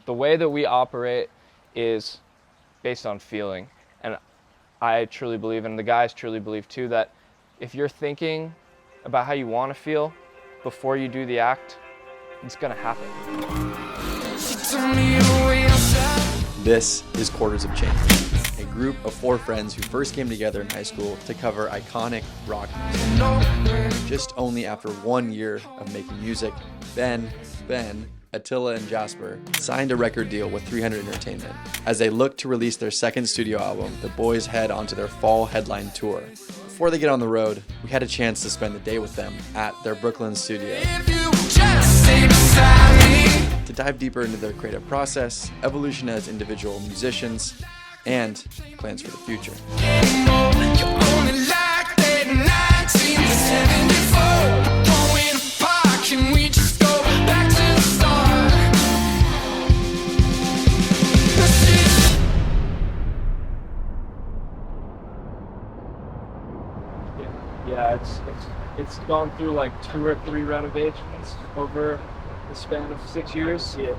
The way that we operate is based on feeling. And I truly believe, and the guys truly believe too, that if you're thinking about how you want to feel before you do the act, it's gonna happen. This is Quarters of Change, a group of 4 friends who first came together in high school to cover iconic rock music. Just only after 1 year of making music, Ben, Attila, and Jasper signed a record deal with 300 Entertainment. As they look to release their second studio album, the boys head onto their fall headline tour. Before they get on the road, we had a chance to spend the day with them at their Brooklyn studio to dive deeper into their creative process, evolution as individual musicians, and plans for the future. Yeah, it's gone through like 2 or 3 renovations over the span of 6 years. Yeah.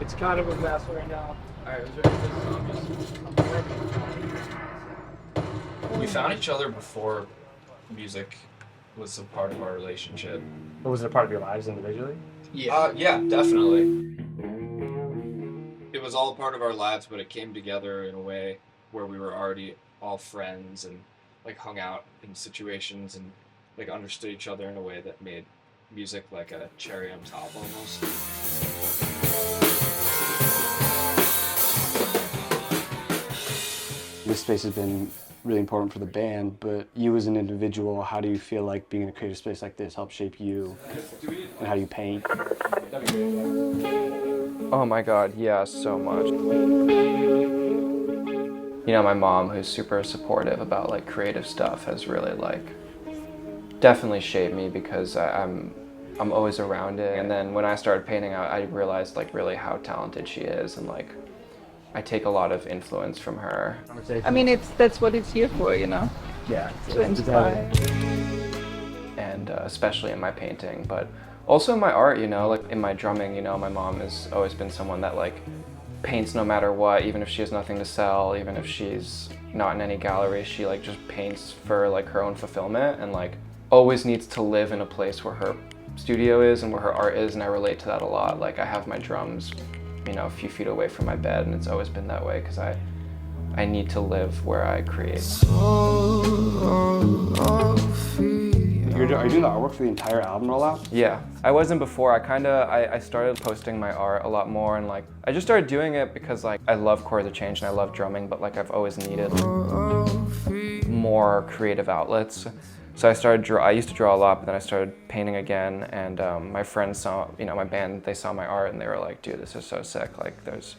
It's kind of a mess right now. Alright, we found each other before music was a part of our relationship. Was it a part of your lives individually? Yeah, definitely. It was all a part of our lives, but it came together in a way where we were already all friends and like hung out in situations and like understood each other in a way that made music like a cherry on top almost. This space has been really important for the band, but you as an individual, how do you feel like being in a creative space like this helps shape you and how you paint? Oh my God, yeah, so much. You know, my mom, who's super supportive about like creative stuff, has really like definitely shaped me because I'm always around it. And then when I started painting, I realized like really how talented she is, and like I take a lot of influence from her. I mean, that's what it's here for, you know? Yeah. To inspire. And especially in my painting, but also in my art, you know, like in my drumming, you know, my mom has always been someone that like paints no matter what, even if she has nothing to sell, even if she's not in any gallery, she like just paints for like her own fulfillment, and like always needs to live in a place where her studio is and where her art is, and I relate to that a lot. Like I have my drums, you know, a few feet away from my bed, and it's always been that way because I need to live where I create. Are you doing the artwork for the entire album rollout? Yeah, I wasn't before. I started posting my art a lot more, and like I just started doing it because like I love Quarters of Change and I love drumming, but like I've always needed more creative outlets. So I used to draw a lot, but then I started painting again, and my friends saw, you know, my band, they saw my art and they were like, dude, this is so sick. Like there's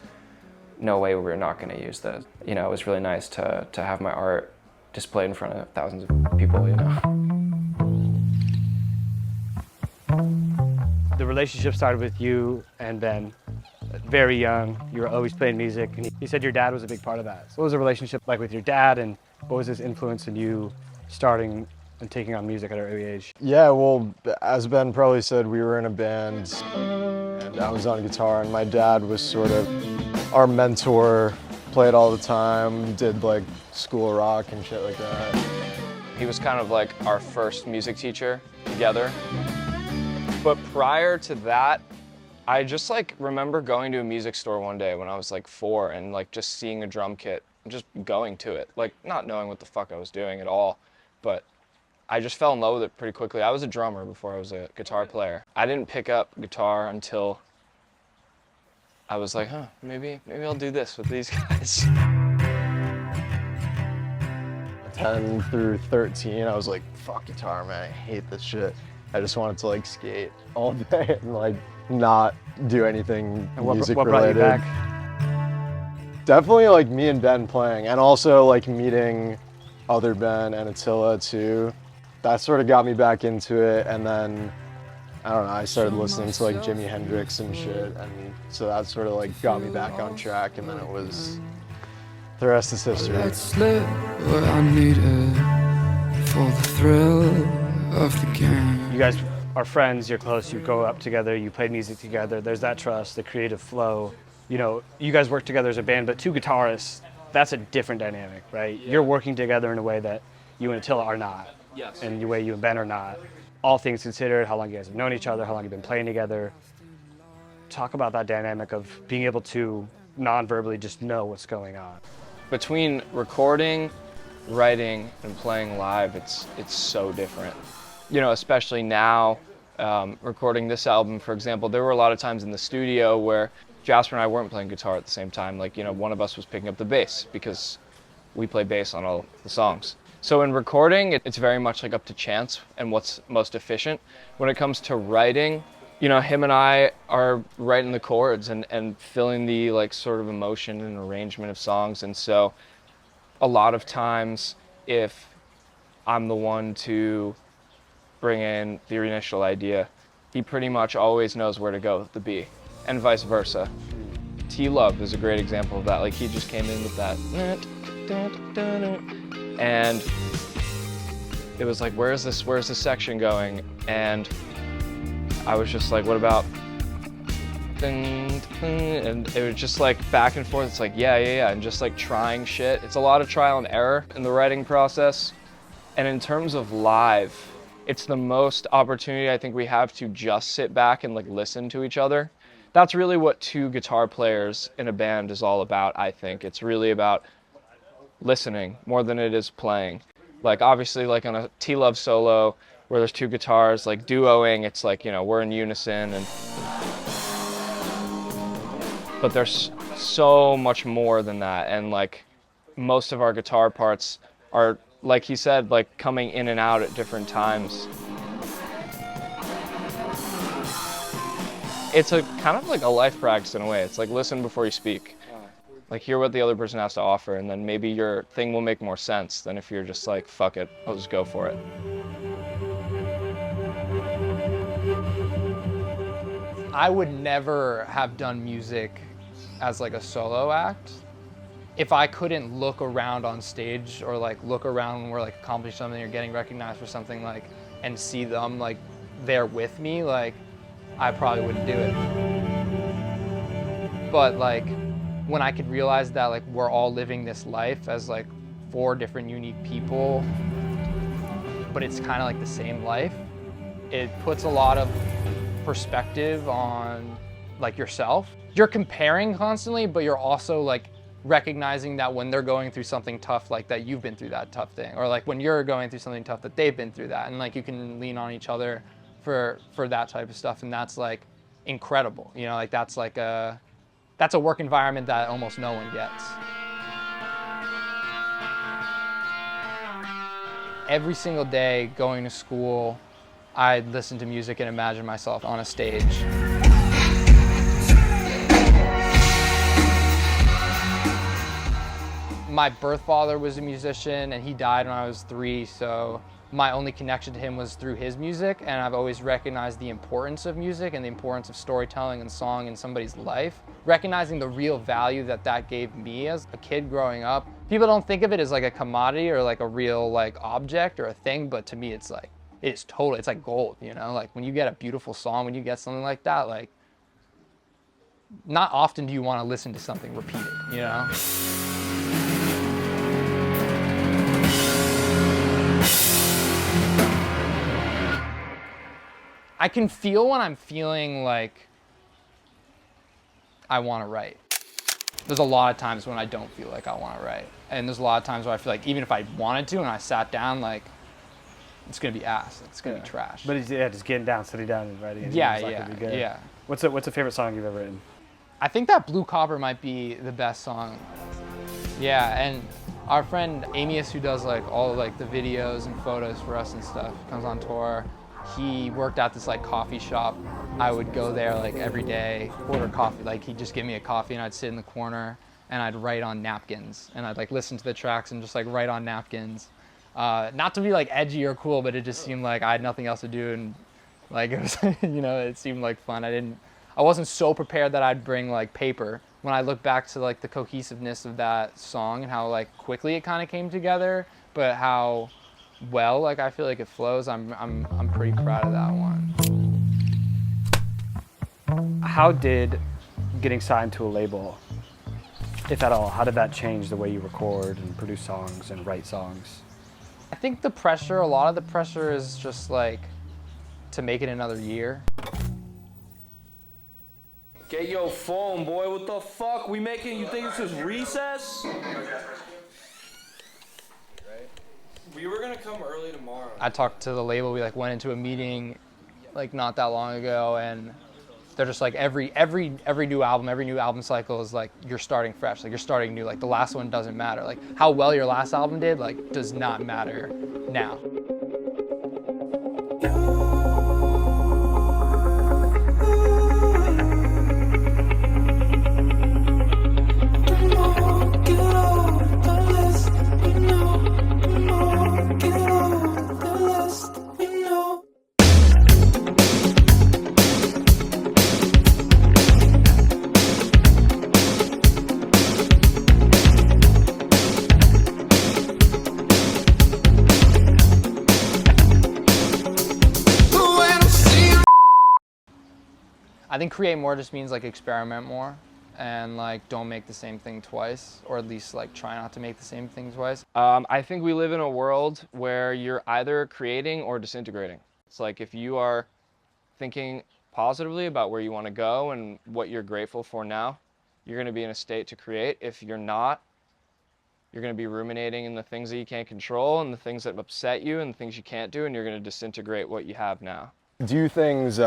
no way we're not gonna use this. You know, it was really nice to have my art displayed in front of thousands of people, you know. The relationship started with you and Ben, very young. You were always playing music, and you said your dad was a big part of that. So what was the relationship like with your dad, and what was his influence in you starting and taking on music at an early age? Yeah, well, as Ben probably said, we were in a band, and I was on guitar, and my dad was sort of our mentor, played all the time, did like school rock and shit like that. He was kind of like our first music teacher together. But prior to that, I just like remember going to a music store one day when I was like 4 and like just seeing a drum kit and just going to it, like not knowing what the fuck I was doing at all, but I just fell in love with it pretty quickly. I was a drummer before I was a guitar player. I didn't pick up guitar until I was like, maybe I'll do this with these guys. 10 through 13, I was like, fuck guitar, man, I hate this shit. I just wanted to like skate all day and like not do anything music what brought related. you back? Definitely like me and Ben playing, and also like meeting other Ben and Attila too. That sort of got me back into it, and then I don't know, I started listening to like Jimi Hendrix and shit, and so that sort of like got me back on track, and then it was, the rest is history. Let's live what I needed for the thrill of the game. You guys are friends, you're close, you grow up together, you play music together, there's that trust, the creative flow. You know, you guys work together as a band, but two guitarists, that's a different dynamic, right? Yeah. You're working together in a way that you and Attila are not. Yes. And the way you and Ben are not. All things considered, how long you guys have known each other, how long you've been playing together. Talk about that dynamic of being able to non-verbally just know what's going on. Between recording, writing, and playing live, it's so different. You know, especially now, recording this album, for example, there were a lot of times in the studio where Jasper and I weren't playing guitar at the same time. Like, you know, one of us was picking up the bass because we play bass on all the songs. So in recording, it's very much like up to chance and what's most efficient. When it comes to writing, you know, him and I are writing the chords and filling the like sort of emotion and arrangement of songs. And so a lot of times if I'm the one to bring in the initial idea, he pretty much always knows where to go with the B, and vice versa. T-Love is a great example of that. Like, he just came in with that, and it was like, where's this section going? And I was just like, what about, and it was just like back and forth. It's like, yeah, and just like trying shit. It's a lot of trial and error in the writing process. And in terms of live, it's the most opportunity I think we have to just sit back and like listen to each other. That's really what two guitar players in a band is all about, I think. It's really about listening more than it is playing. Like, obviously, like on a T-Love solo where there's two guitars, like duoing, it's like, you know, we're in unison, and but there's so much more than that. And like most of our guitar parts are, like he said, like coming in and out at different times. It's a kind of like a life practice in a way. It's like listen before you speak. Like hear what the other person has to offer, and then maybe your thing will make more sense than if you're just like, fuck it, I'll just go for it. I would never have done music as like a solo act if I couldn't look around on stage, or like look around when we're like accomplishing something or getting recognized for something, like, and see them like there with me. Like, I probably wouldn't do it. But like, when I could realize that like we're all living this life as like 4 different unique people, but it's kind of like the same life, it puts a lot of perspective on like yourself. You're comparing constantly, but you're also like recognizing that when they're going through something tough like that, you've been through that tough thing, or like when you're going through something tough that they've been through that, and like you can lean on each other for that type of stuff. And that's like incredible, you know, like that's a work environment that almost no one gets. Every single day going to school, I'd listen to music and imagine myself on a stage. My birth father was a musician, and he died when I was 3, so my only connection to him was through his music, and I've always recognized the importance of music and the importance of storytelling and song in somebody's life. Recognizing the real value that that gave me as a kid growing up. People don't think of it as like a commodity or like a real like object or a thing, but to me it's like, it's totally, it's like gold, you know? Like when you get a beautiful song, when you get something like that, like, not often do you want to listen to something repeated, you know? I can feel when I'm feeling like I want to write. There's a lot of times when I don't feel like I want to write. And there's a lot of times where I feel like even if I wanted to and I sat down, like, it's going to be ass. It's going to be trash. But yeah, just getting down, sitting down and writing. Yeah. What's a favorite song you've ever written? I think that Blue Copper might be the best song. Yeah, and our friend Amius, who does like all like the videos and photos for us and stuff, comes on tour. He worked at this like coffee shop. I would go there like every day, order coffee. Like he'd just give me a coffee and I'd sit in the corner and I'd write on napkins, and I'd like listen to the tracks and just like write on napkins. Not to be like edgy or cool, but it just seemed like I had nothing else to do, and like it was, you know, it seemed like fun. I wasn't so prepared that I'd bring like paper. When I look back to like the cohesiveness of that song and how like quickly it kind of came together, but how well like I feel like it flows, I'm pretty proud of that one. How did getting signed to a label, if at all, how did that change the way you record and produce songs and write songs? I think the pressure, a lot of the pressure is just like to make it another year. Get your phone, boy. What the fuck? We making, you think this is recess? We were gonna come early tomorrow. I talked to the label, we like went into a meeting like not that long ago, and they're just like every new album cycle is like you're starting fresh, like you're starting new, like the last one doesn't matter. Like how well your last album did like does not matter now. I think create more just means like experiment more and like don't make the same thing twice, or at least like try not to make the same thing twice. I think we live in a world where you're either creating or disintegrating. It's like if you are thinking positively about where you want to go and what you're grateful for now, you're going to be in a state to create. If you're not, you're going to be ruminating in the things that you can't control and the things that upset you and the things you can't do, and you're going to disintegrate what you have now. Do things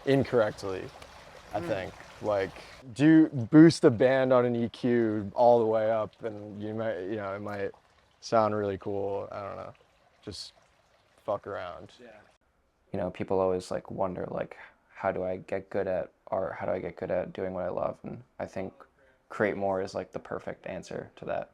incorrectly, I think. Like, do you boost the band on an EQ all the way up, and you might, you know, it might sound really cool. I don't know, just fuck around. Yeah. You know, people always like wonder like, how do I get good at art? How do I get good at doing what I love? And I think create more is like the perfect answer to that.